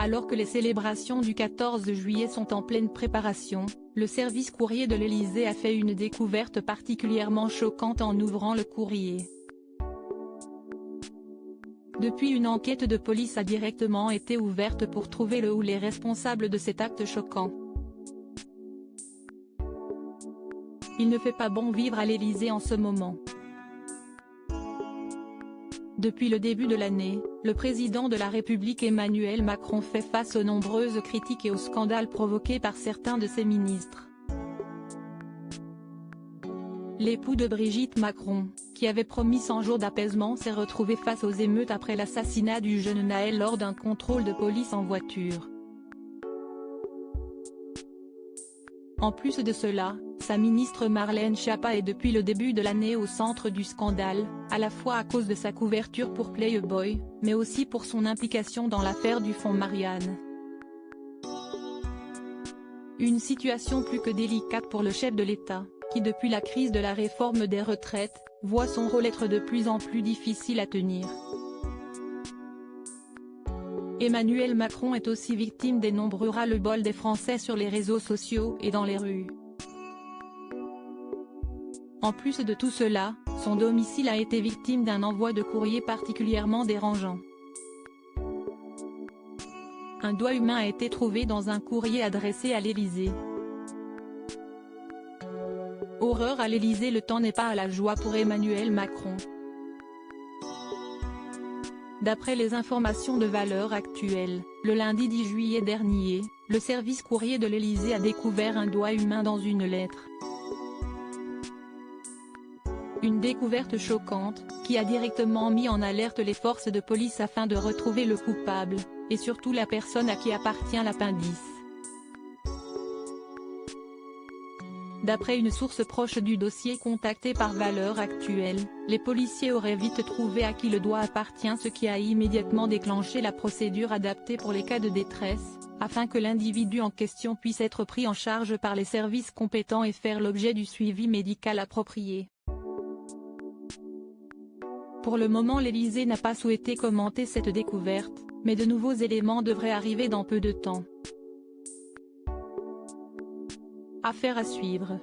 Alors que les célébrations du 14 juillet sont en pleine préparation, le service courrier de l'Élysée a fait une découverte particulièrement choquante en ouvrant le courrier. Depuis, une enquête de police a directement été ouverte pour trouver le ou les responsables de cet acte choquant. Il ne fait pas bon vivre à l'Élysée en ce moment. Depuis le début de l'année, le président de la République Emmanuel Macron fait face aux nombreuses critiques et aux scandales provoqués par certains de ses ministres. L'époux de Brigitte Macron, qui avait promis 100 jours d'apaisement, s'est retrouvé face aux émeutes après l'assassinat du jeune Naël lors d'un contrôle de police en voiture. En plus de cela, sa ministre Marlène Schiappa est depuis le début de l'année au centre du scandale, à la fois à cause de sa couverture pour Playboy, mais aussi pour son implication dans l'affaire du fonds Marianne. Une situation plus que délicate pour le chef de l'État, qui depuis la crise de la réforme des retraites, voit son rôle être de plus en plus difficile à tenir. Emmanuel Macron est aussi victime des nombreux ras-le-bol des Français sur les réseaux sociaux et dans les rues. En plus de tout cela, son domicile a été victime d'un envoi de courrier particulièrement dérangeant. Un doigt humain a été trouvé dans un courrier adressé à l'Élysée. Horreur à l'Élysée, le temps n'est pas à la joie pour Emmanuel Macron. D'après les informations de Valeurs Actuelles, le lundi 10 juillet dernier, le service courrier de l'Élysée a découvert un doigt humain dans une lettre. Une découverte choquante, qui a directement mis en alerte les forces de police afin de retrouver le coupable, et surtout la personne à qui appartient l'appendice. D'après une source proche du dossier contactée par Valeurs Actuelles, les policiers auraient vite trouvé à qui le doigt appartient, ce qui a immédiatement déclenché la procédure adaptée pour les cas de détresse, afin que l'individu en question puisse être pris en charge par les services compétents et faire l'objet du suivi médical approprié. Pour le moment, l'Élysée n'a pas souhaité commenter cette découverte, mais de nouveaux éléments devraient arriver dans peu de temps. Affaire à suivre.